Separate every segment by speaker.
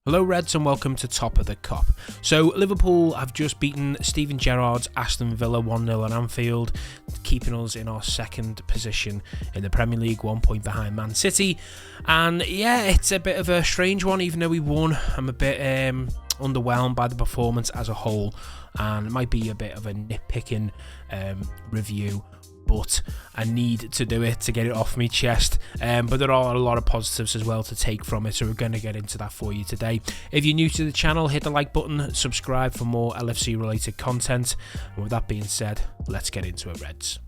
Speaker 1: Hello Reds and welcome to Top of the Cop. So Liverpool have just beaten Steven Gerrard's Aston Villa 1-0 at Anfield, keeping us in our second position in the Premier League, 1 point behind Man City. And yeah, it's a bit of a strange one, even though we won. I'm a bit underwhelmed by the performance as a whole, and it might be a bit of a nitpicking review, but I need to do it to get it off my chest. But there are a lot of positives as well to take from it, so we're going to get into that for you today. If you're new to the channel, hit the like button, subscribe for more LFC related content. And with that being said, let's get into it, Reds.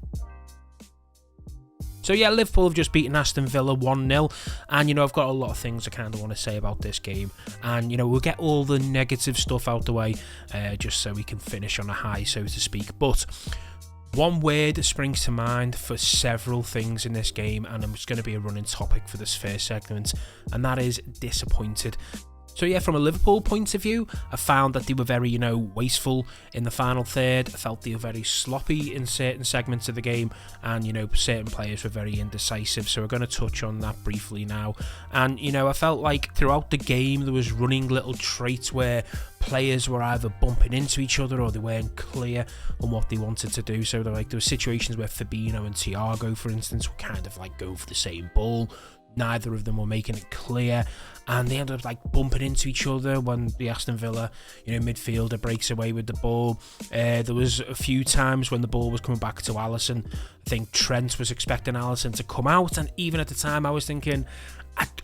Speaker 1: So yeah, Liverpool have just beaten Aston Villa 1-0, and I've got a lot of things I kind of want to say about this game, and we'll get all the negative stuff out the way, just so we can finish on a high, so to speak. But one word springs to mind for several things in this game, and it's going to be a running topic for this first segment, and that is disappointed. So yeah, from a Liverpool point of view, I found that they were very, wasteful in the final third. I felt they were very sloppy in certain segments of the game, and, certain players were very indecisive. So we're going to touch on that briefly now. And, I felt like throughout the game, there was running little traits where players were either bumping into each other or they weren't clear on what they wanted to do. So there were situations where Fabinho and Thiago, for instance, were kind of like going for the same ball. Neither of them were making it clear, and they ended up like bumping into each other when the Aston Villa, midfielder breaks away with the ball. There was a few times when the ball was coming back to Alisson. I think Trent was expecting Alisson to come out, and even at the time I was thinking,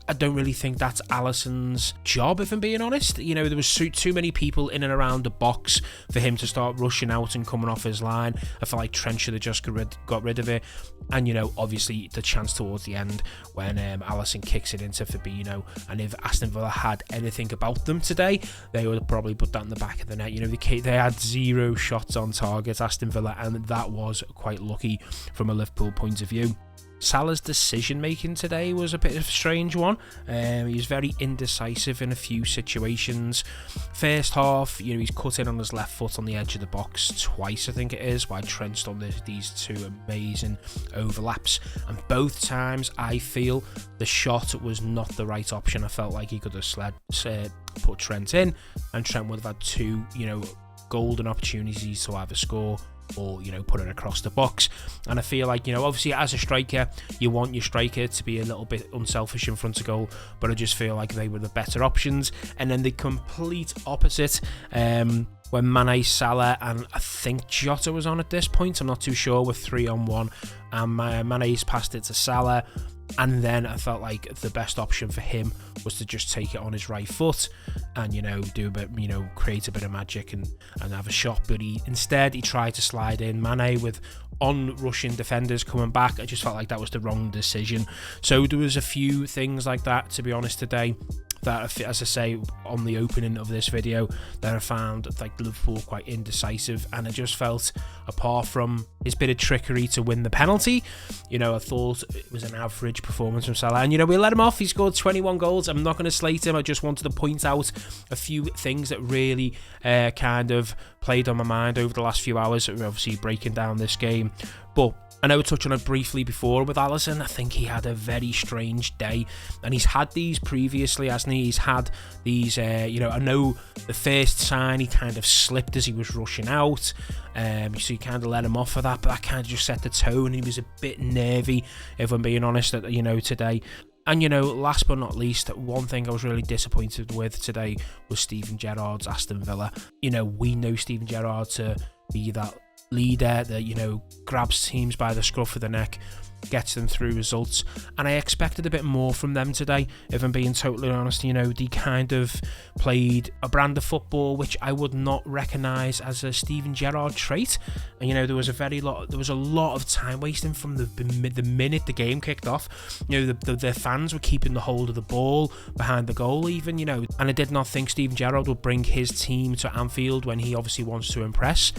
Speaker 1: I don't really think that's Alisson's job, if I'm being honest. There was too many people in and around the box for him to start rushing out and coming off his line. I felt like Trent should have just got rid of it. And, obviously the chance towards the end when Alisson kicks it into Fabinho. And if Aston Villa had anything about them today, they would have probably put that in the back of the net. They had 0 shots on target, Aston Villa, and that was quite lucky from a Liverpool point of view. Salah's decision making today was a bit of a strange one. He was very indecisive in a few situations. First half, he's cut in on his left foot on the edge of the box twice, I think it is, while Trent's done these two amazing overlaps. And both times, I feel the shot was not the right option. I felt like he could have put Trent in, and Trent would have had two, golden opportunities to either score or put it across the box. And I feel like obviously as a striker you want your striker to be a little bit unselfish in front of goal, but I just feel like they were the better options. And then the complete opposite, when Mane, Salah and I think Jota was on at this point, I'm not too sure, with 3-on-1, and Mane's passed it to Salah. And then I felt like the best option for him was to just take it on his right foot and, do a bit, create a bit of magic and have a shot. But instead he tried to slide in Mane with on-rushing defenders coming back. I just felt like that was the wrong decision. So there was a few things like that, to be honest, today, that, as I say on the opening of this video, that I found like Liverpool quite indecisive. And I just felt, apart from his bit of trickery to win the penalty, I thought it was an average performance from Salah. And we let him off. He scored 21 goals. I'm not going to slate him. I just wanted to point out a few things that really kind of played on my mind over the last few hours. We're obviously breaking down this game, but I know we touched on it briefly before with Alisson. I think he had a very strange day, and he's had these previously, hasn't he? He's had these, I know the first sign he kind of slipped as he was rushing out, so you kind of let him off for that, but that kind of just set the tone. He was a bit nervy, if I'm being honest, today. And, last but not least, one thing I was really disappointed with today was Steven Gerrard's Aston Villa. We know Steven Gerrard to be that leader that grabs teams by the scruff of the neck, gets them through results, and I expected a bit more from them today, if I'm being totally honest. They kind of played a brand of football which I would not recognise as a Steven Gerrard trait. And there was a lot of time wasting from the minute the game kicked off. The fans were keeping the hold of the ball behind the goal even, and I did not think Steven Gerrard would bring his team to Anfield when he obviously wants to impress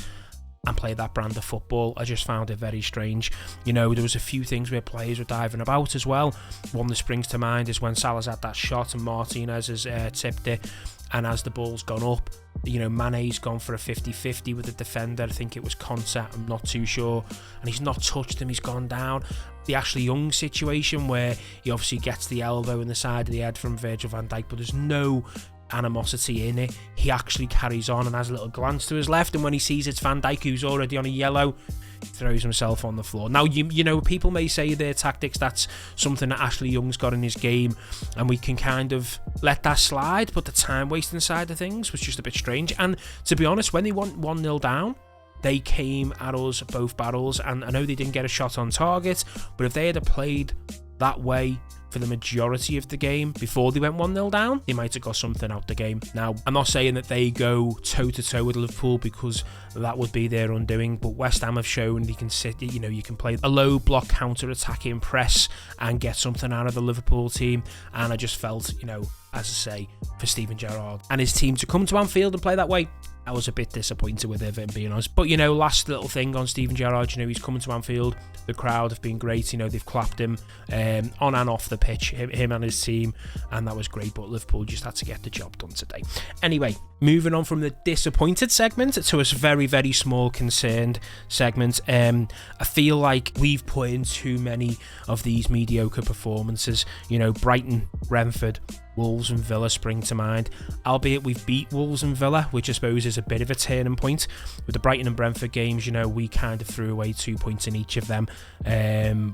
Speaker 1: and play that brand of football. I just found it very strange. There was a few things where players were diving about as well. One that springs to mind is when Salah's had that shot and Martinez has tipped it, and as the ball's gone up, Mane's gone for a 50-50 with the defender. I think it was Conte, I'm not too sure, and he's not touched him, he's gone down. The Ashley Young situation where he obviously gets the elbow in the side of the head from Virgil van Dijk, but there's no animosity in it. He actually carries on and has a little glance to his left, and when he sees it's Van Dijk who's already on a yellow, he throws himself on the floor. Now, you know, people may say their tactics, that's something that Ashley Young's got in his game, and we can kind of let that slide, but the time wasting side of things was just a bit strange. And to be honest, when they went 1-0 down, they came at us both barrels, and I know they didn't get a shot on target, but if they had played that way for the majority of the game before they went 1-0 down, they might have got something out the game. Now, I'm not saying that they go toe-to-toe with Liverpool, because that would be their undoing, but West Ham have shown you can sit, you know, you can play a low block counter-attacking press and get something out of the Liverpool team. And I just felt, you know, as I say, for Steven Gerrard and his team to come to Anfield and play that way, I was a bit disappointed with it, being honest. But, you know, last little thing on Steven Gerrard, you know, he's coming to Anfield. The crowd have been great. You know, they've clapped him on and off the pitch, him and his team, and that was great. But Liverpool just had to get the job done today. Anyway, moving on from the disappointed segment to a very, very small concerned segment. I feel like we've put in too many of these mediocre performances. You know, Brighton, Brentford, Wolves and Villa spring to mind, albeit we've beat Wolves and Villa, which I suppose is a bit of a turning point. With the Brighton and Brentford games, you know, we kind of threw away 2 points in each of them,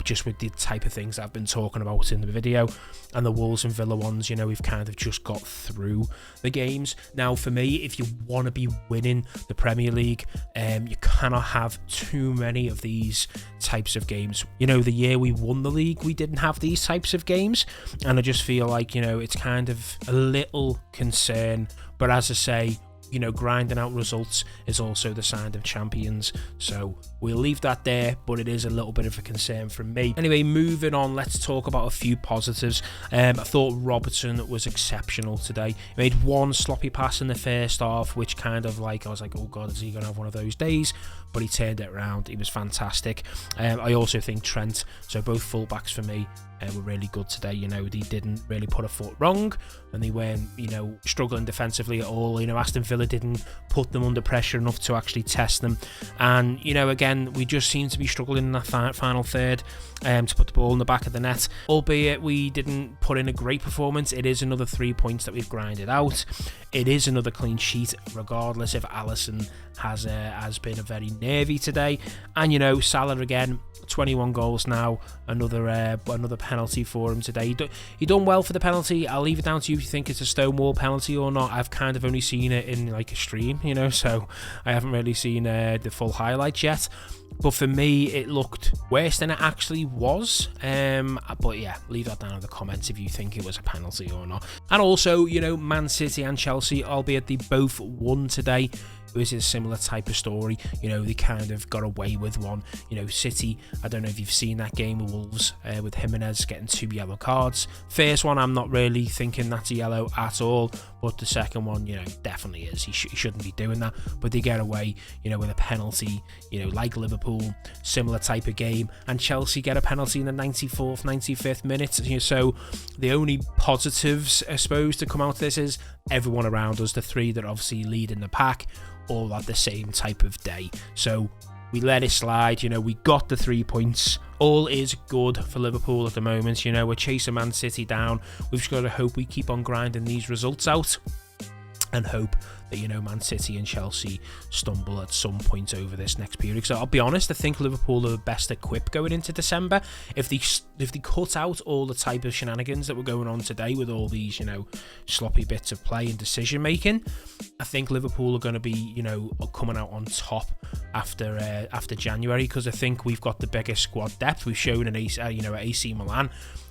Speaker 1: just with the type of things I've been talking about in the video. And the Wolves and Villa ones, you know, we've kind of just got through the games. Now, for me, if you want to be winning the Premier League, you cannot have too many of these types of games. You know, the year we won the league, we didn't have these types of games, and I just feel like, you know, it's kind of a little concern. But as I say, you know, grinding out results is also the sign of champions, so we'll leave that there, but it is a little bit of a concern from me. Anyway, moving on, let's talk about a few positives. I thought Robertson was exceptional today. He made one sloppy pass in the first half, which kind of like, I was like, oh god, is he going to have one of those days? But he turned it around. He was fantastic. I also think Trent, so both fullbacks for me, were really good today. You know, they didn't really put a foot wrong, and they weren't, you know, struggling defensively at all. You know, Aston Villa didn't put them under pressure enough to actually test them. And, you know, again, we just seem to be struggling in that final third to put the ball in the back of the net. Albeit we didn't put in a great performance, it is another 3 points that we've grinded out. It is another clean sheet, regardless if Alisson has been a very nervy today. And, you know, Salah again, 21 goals now, another penalty for him today. He done well for the penalty. I'll leave it down to you if you think it's a stonewall penalty or not. I've kind of only seen it in like a stream, you know, so I haven't really seen the full highlights yet. But for me, it looked worse than it actually was. But yeah, leave that down in the comments if you think it was a penalty or not. And also, you know, Man City and Chelsea, albeit they both won today, it was a similar type of story. You know, they kind of got away with one. You know, City, I don't know if you've seen that game with Wolves, with Jimenez getting 2 yellow cards. First one, I'm not really thinking that's a yellow at all, but the second one, you know, definitely is. He shouldn't be doing that, but they get away, you know, with a penalty, you know, like Liverpool, similar type of game, and Chelsea get a penalty in the 94th, 95th minute. You know, so the only positives, I suppose, to come out of this is everyone around us, the three that obviously lead in the pack, all had the same type of day. So we let it slide, you know, we got the 3 points. All is good for Liverpool at the moment. You know, we're chasing Man City down. We've just got to hope we keep on grinding these results out and hope that, you know, Man City and Chelsea stumble at some point over this next period. So I'll be honest, I think Liverpool are best equipped going into December. If they cut out all the type of shenanigans that were going on today with all these, you know, sloppy bits of play and decision making, I think Liverpool are going to be, you know, coming out on top after January, because I think we've got the biggest squad depth. We've shown at AC Milan,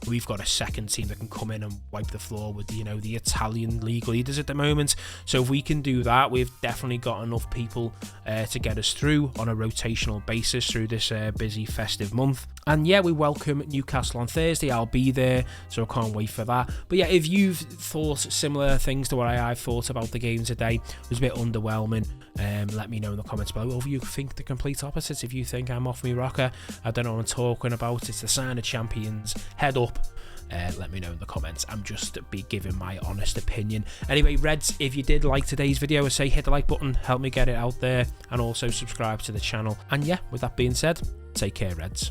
Speaker 1: we've got a second team that can come in and wipe the floor with, you know, the Italian league leaders at the moment. So if we can do that, we've definitely got enough people to get us through on a rotational basis through this busy festive month. And yeah, we welcome Newcastle on Thursday. I'll be there, so I can't wait for that. But yeah, if you've thought similar things to what I've thought about the game today, it was a bit underwhelming, let me know in the comments below. Or if you think the complete opposite, if you think I'm off me rocker, I don't know what I'm talking about, it's the sign of champions, head up. Let me know in the comments. I'm just giving my honest opinion. Anyway, Reds, if you did like today's video, I say hit the like button, help me get it out there, and also subscribe to the channel. And yeah, with that being said, take care, Reds.